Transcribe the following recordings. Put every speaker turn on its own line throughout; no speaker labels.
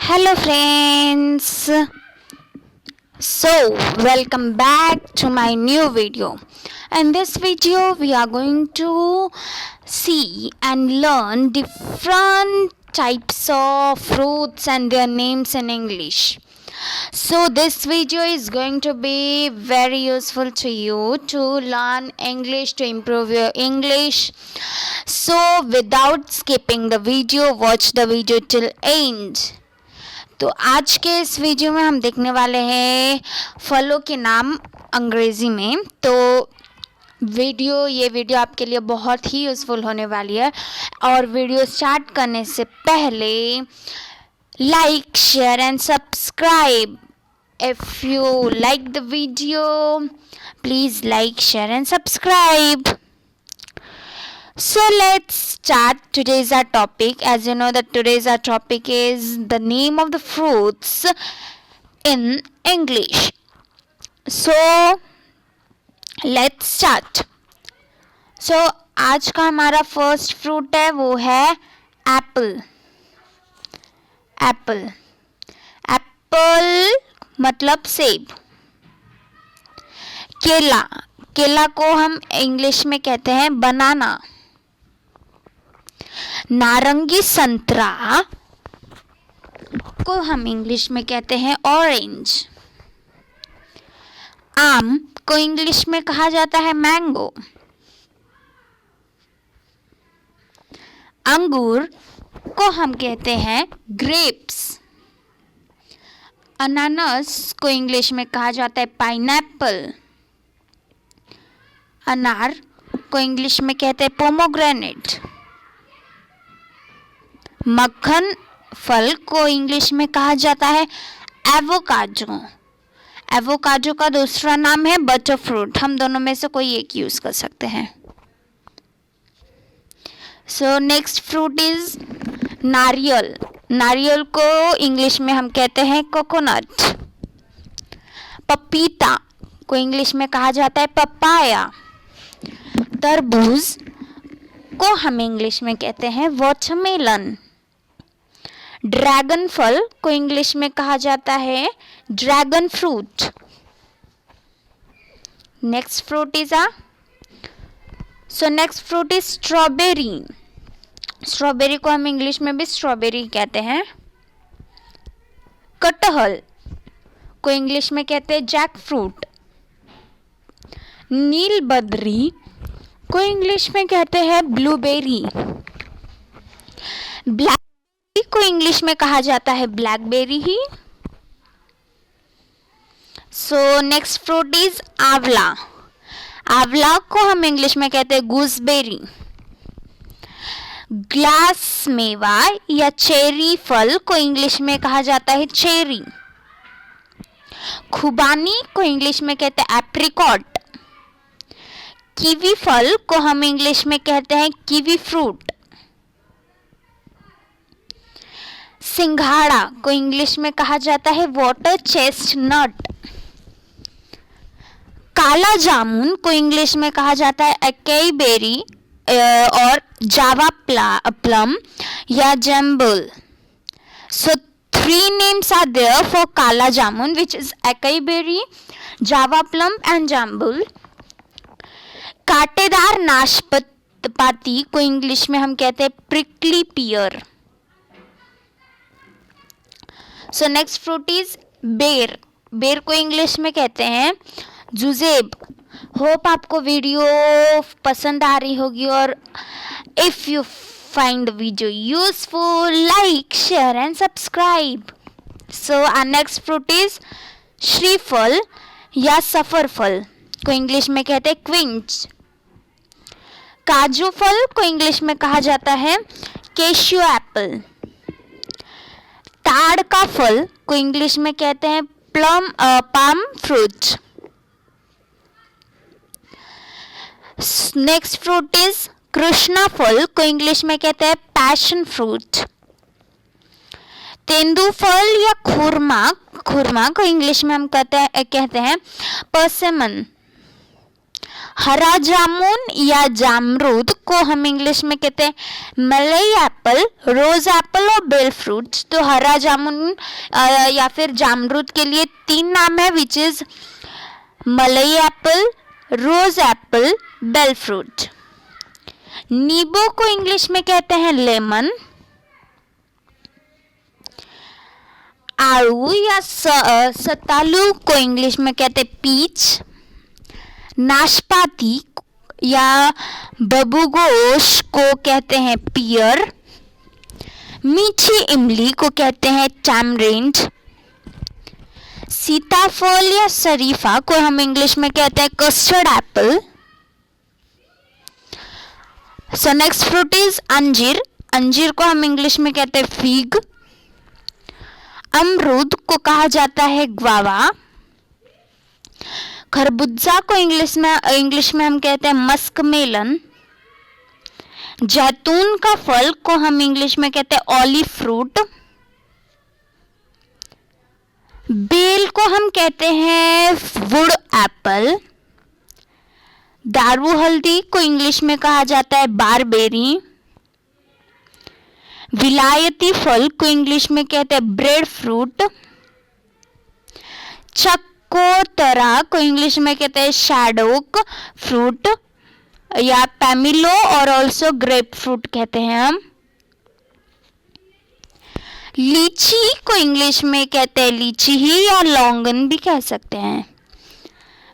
Hello friends. So welcome back to my new video. In this video we are going to see and learn different types of fruits and their names in English. So this video is going to be very useful to you to learn English, to improve your English. So without skipping the video, watch the video till end. तो आज के इस video में हम देखने वाले हैं फलों के नाम अंग्रेज़ी में। तो ये वीडियो आपके लिए बहुत ही यूज़फुल होने वाली है। और वीडियो स्टार्ट करने से पहले like, share and subscribe. If you like the video please like, share and subscribe. So let's start. Today's our topic. As you know that today's our topic is the name of the fruits in English. So let's start. So आज का हमारा first fruit है वो है Apple. Apple Apple मतलब सेब. केला केला को हम इंग्लिश में कहते हैं बनाना. नारंगी संतरा को हम इंग्लिश में कहते हैं ऑरेंज. आम को इंग्लिश में कहा जाता है मैंगो. अंगूर को हम कहते हैं ग्रेप्स. अनानास को इंग्लिश में कहा जाता है पाइनएप्पल. अनार को इंग्लिश में कहते हैं पोमोग्रेनेट. मक्खन फल को इंग्लिश में कहा जाता है एवोकाडो. एवोकाडो का दूसरा नाम है बटर फ्रूट. हम दोनों में से कोई एक यूज कर सकते हैं. सो नेक्स्ट फ्रूट इज नारियल. नारियल को इंग्लिश में हम कहते हैं कोकोनट. पपीता को इंग्लिश में कहा जाता है पपाया. तरबूज को हम इंग्लिश में कहते हैं वाटरमेलन. ड्रैगन फल को इंग्लिश में कहा जाता है dragon fruit. Next fruit is next fruit is strawberry. Strawberry को हम इंग्लिश में भी स्ट्रॉबेरी कहते हैं. कटहल को इंग्लिश में कहते हैं जैक फ्रूट. नीलबद्री को इंग्लिश में कहते हैं ब्लूबेरी. ब्लैकबेरी को इंग्लिश में कहा जाता है blackberry he. So next fruit is आंवला. आंवला को हम इंग्लिश में कहते हैं गूसबेरी. ग्लास मेवा या चेरी फल को इंग्लिश में कहा जाता है चेरी. खुबानी को इंग्लिश में कहते हैं एप्रिकॉट. कीवी फल को हम इंग्लिश में कहते हैं कीवी फ्रूट. सिंघाड़ा को इंग्लिश में कहा जाता है वाटर चेस्टनट. काला जामुन को इंग्लिश में कहा जाता है अकाई बेरी और जावा प्लम या जैम्बुल. सो 3 names are there for काला जामुन, which is acai berry, java plum and jambul. कांटेदार नाशपाती को इंग्लिश में हम कहते हैं prickly peer. So next fruit is बेर. बेर को इंग्लिश में कहते हैं जुजेब. होप आपको वीडियो पसंद आ रही होगी. और if you find the video useful, like, share and subscribe. So our next fruit is श्रीफल या सफर फल को इंग्लिश में कहते हैं क्विंच. काजू फल को इंग्लिश में कहा जाता है कैश्यू एप्पल. ताड़ का फल को इंग्लिश में कहते हैं palm fruit. Next fruit is Krishna फल को इंग्लिश में कहते हैं पैशन फ्रूट. तेंदू फल या खुरमा को इंग्लिश में हम कहते हैं परसिमन. हरा जामुन या जामरूद को हम इंग्लिश में कहते हैं मलई एप्पल, रोज एप्पल और बेल फ्रूट्स। तो हरा जामुन या फिर जामरूद के लिए 3 नाम है, विच इज मलई एप्पल, रोज एप्पल, बेल फ्रूट। नींबू को इंग्लिश में कहते हैं लेमन। आड़ू या सतालू को इंग्लिश में कहते हैं पीच। नाशपाती या बबूगोश को कहते हैं पियर। मीठी इमली को कहते हैं टैमरिंड। सीताफल या शरीफा को हम इंग्लिश में कहते हैं custard Apple. So next fruit is अंजीर। अंजीर को हम इंग्लिश में कहते हैं फिग। अमरूद को कहा जाता है ग्वावा। खरबूजा को इंग्लिश में हम कहते हैं मस्क मेलन। जैतून का फल को हम इंग्लिश में कहते हैं ऑलिव फ्रूट। बेल को हम कहते हैं वुड एप्पल। दारू हल्दी को इंग्लिश में कहा जाता है बारबेरी। विलायती फल को इंग्लिश में कहते हैं ब्रेड फ्रूट। चकोतरा को इंग्लिश में कहते हैं शैडोक फ्रूट या पैमिलो और ऑल्सो ग्रेप फ्रूट कहते हैं हम। लीची को इंग्लिश में कहते हैं लीची ही या लौंगन भी कह सकते हैं।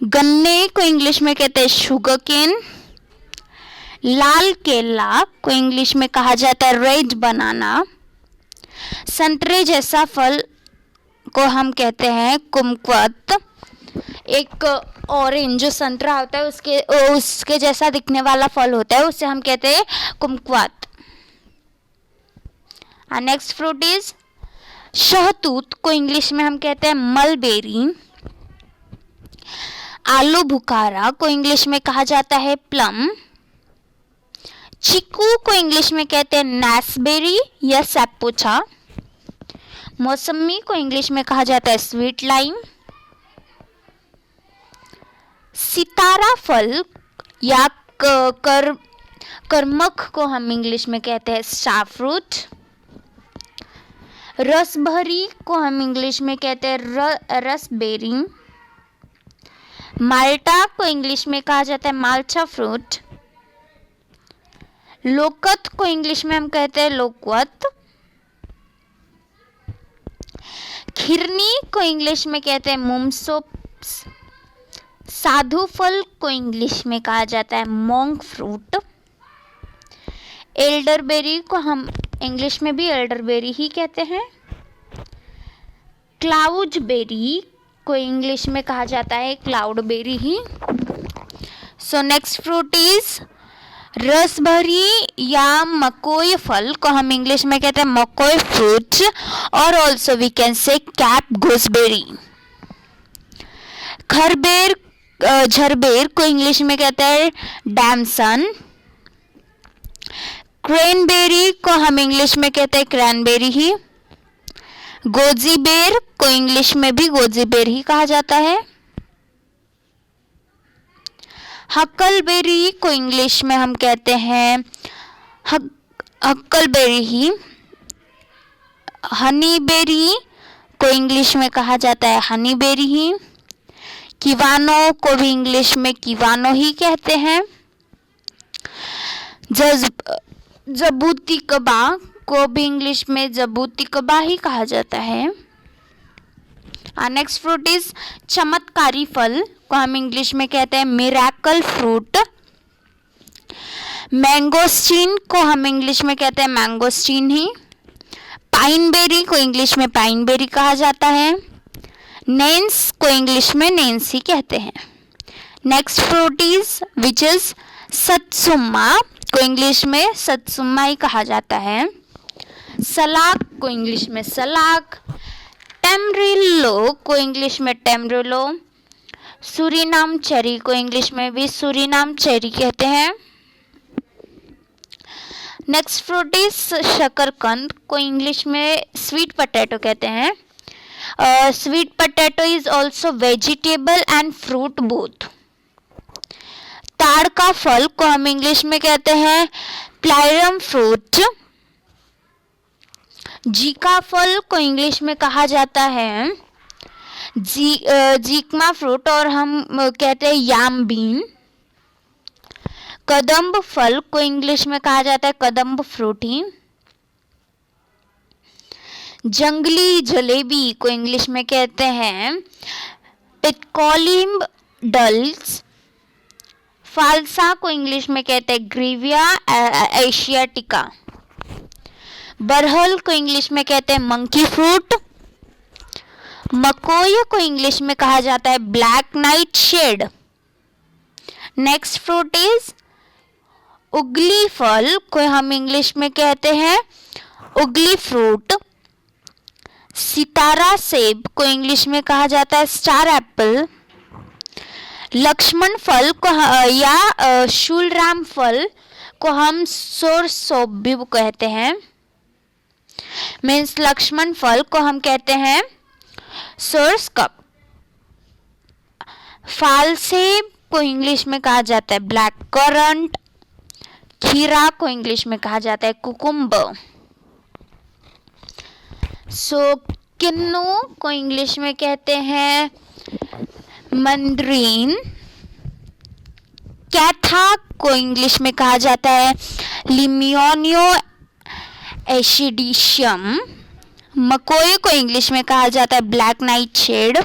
गन्ने को इंग्लिश में कहते हैं शुगर केन। लाल केला को इंग्लिश में कहा जाता है रेड बनाना। संतरे जैसा फल को हम कहते हैं कुमक्वत। एक ऑरेंज जो संतरा होता है उसके जैसा दिखने वाला फल होता है, उसे हम कहते हैं कुमक्वत। नेक्स्ट फ्रूट इज शहतूत को इंग्लिश में हम कहते हैं मलबेरी। आलू बुखारा को इंग्लिश में कहा जाता है प्लम। चीकू को इंग्लिश में कहते हैं नासबेरी या सैपोचा। मौसमी को इंग्लिश में कहा जाता है स्वीट लाइम। सितारा फल या करमक को हम इंग्लिश में कहते हैं स्टार फ्रूट। रसभरी को हम इंग्लिश में कहते हैं रसबेरी। माल्टा को इंग्लिश में कहा जाता है माल्टा फ्रूट। लोकत को इंग्लिश में हम कहते हैं लोकवत। खिरनी को इंग्लिश में कहते हैं मुमसोप्स। साधु फल को इंग्लिश में कहा जाता है मोंग फ्रूट। एल्डरबेरी को हम इंग्लिश में भी एल्डरबेरी ही कहते हैं। क्लाउड बेरी को इंग्लिश में कहा जाता है क्लाउड बेरी ही। सो नेक्स्ट फ्रूट इज रसभरी या मकोई फल को हम इंग्लिश में कहते हैं मकोई फ्रूट और also we can say cape gooseberry. झरबेर को इंग्लिश में कहते हैं डैमसन। क्रेनबेरी को हम इंग्लिश में कहते हैं क्रैनबेरी ही। गोजी बेर को इंग्लिश में भी गोजी बेर ही कहा जाता है। हकलबेरी को इंग्लिश में हम कहते हैं हक्कलबेरी ही। हनीबेरी को इंग्लिश में कहा जाता है हनीबेरी ही। किवानो को भी इंग्लिश में किवानो ही कहते हैं। जबूती कबा को भी इंग्लिश में जबूती कबा ही कहा जाता है। नेक्स्ट फ्रूट इज चमत्कारी फल को हम इंग्लिश में कहते हैं मिरेकल फ्रूट। मैंगोस्टीन को हम इंग्लिश में कहते हैं मैंगोस्टीन ही। पाइनबेरी को इंग्लिश में पाइनबेरी कहा जाता है। नेंस को इंग्लिश में नेंस ही कहते हैं। Next fruit is which is satsuma को इंग्लिश में सत्सुम्मा ही कहा जाता है। सलाक को इंग्लिश में सलाक। टेमरिलो को इंग्लिश में टेमरिलो। सूरीनाम चेरी को इंग्लिश में भी सूरीनाम चेरी कहते हैं। नेक्स्ट फ्रूट इज शकरकंद को इंग्लिश में स्वीट पोटैटो कहते हैं। Sweet potato is also vegetable and fruit both. ताड़ का फल को हम इंग्लिश में कहते हैं प्लायरम फ्रूट। जी का फल को इंग्लिश में कहा जाता है जीकमा फ्रूट और हम कहते हैं याम बीन। कदम्ब फल को इंग्लिश में कहा जाता है कदम्ब फ्रूटी। जंगली जलेबी को इंग्लिश में कहते हैं पिटकोलिम्ब डल्स। फालसा को इंग्लिश में कहते हैं ग्रीविया एशियाटिका। बरहल को इंग्लिश में कहते हैं मंकी फ्रूट। मकोय को इंग्लिश में कहा जाता है black nightshade. Next fruit is ugli फल को हम इंग्लिश में कहते हैं उगली फ्रूट। सितारा सेब को इंग्लिश में कहा जाता है स्टार एप्पल। लक्ष्मण फल को या शूलराम फल को हम सोर सोप भी कहते हैं। मीन्स लक्ष्मण फल को हम कहते हैं सोर्स कप। फाल सेब को इंग्लिश में कहा जाता है ब्लैक करंट। खीरा को इंग्लिश में कहा जाता है कुकुम्बर। किन्नू को इंग्लिश में कहते हैं मंदरीन। कैथा को इंग्लिश में कहा जाता है लिमियोनियो एशिडिशियम। मकोय को इंग्लिश में कहा जाता है ब्लैक नाइट शेड।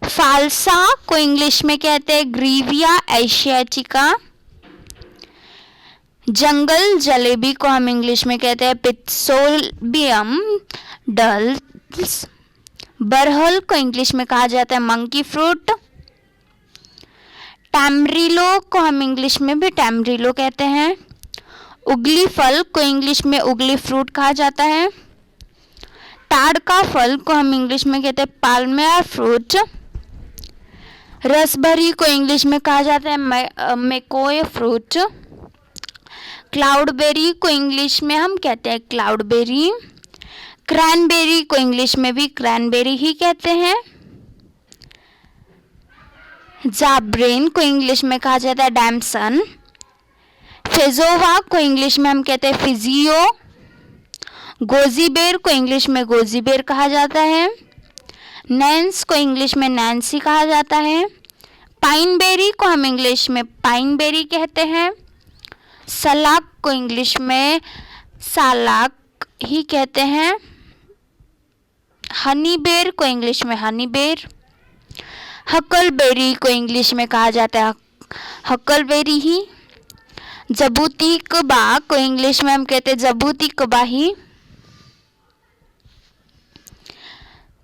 फालसा को इंग्लिश में कहते हैं ग्रीविया एशियाटिका। जंगल जलेबी को हम इंग्लिश में कहते हैं पित्सोल्बियम डल्स। बरहल को इंग्लिश में कहा जाता है मंकी फ्रूट। टैमरिलो को हम इंग्लिश में भी टैमरिलो कहते हैं। उगली फल को इंग्लिश में उगली फ्रूट कहा जाता है। ताड़ का फल को हम इंग्लिश में कहते हैं पाल्मेयर फ्रूट। रसभरी को इंग्लिश में कहा जाता है मैकोय फ्रूट। क्लाउडबेरी को इंग्लिश में हम कहते हैं क्लाउडबेरी। क्रैनबेरी को इंग्लिश में भी क्रैनबेरी ही कहते हैं। जाब्रेन को इंग्लिश में कहा जाता है डैमसन। फेजोवा को इंग्लिश में हम कहते हैं फिजियो। गोजीबेर को इंग्लिश में गोजीबेर कहा जाता है। नैंस को इंग्लिश में नैंसी कहा जाता है। पाइनबेरी को हम इंग्लिश में पाइनबेरी कहते हैं। सलाक को इंग्लिश में सालाक ही कहते हैं। हनी बेर को इंग्लिश में हनी बेर। हकलबेरी को इंग्लिश में कहा जाता है हकलबेरी ही। जबूती कबा को इंग्लिश में हम कहते हैं जबूती कबा ही।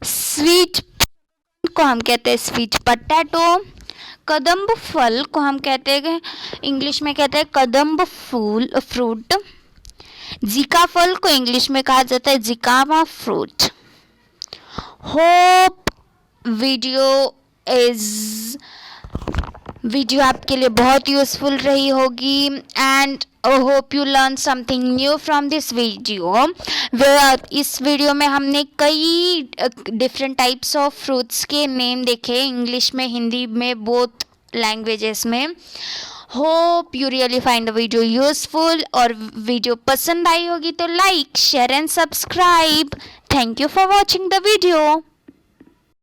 स्वीट को हम कहते हैं स्वीट पटैटो। कदम्ब फल को हम कहते हैं इंग्लिश में कहते हैं कदम्ब फूल फ्रूट। जीका फल को इंग्लिश में कहा जाता है जिकामा फ्रूट। होप वीडियो आपके लिए बहुत यूजफुल रही होगी and hope you learn something new from this video. इस वीडियो में हमने कई डिफरेंट टाइप्स ऑफ फ्रूट्स के नेम देखे इंग्लिश में हिंदी में बोथ लैंग्वेजेस में। Hope you really find the video useful और वीडियो पसंद आई होगी तो like share and subscribe. Thank you for watching the video.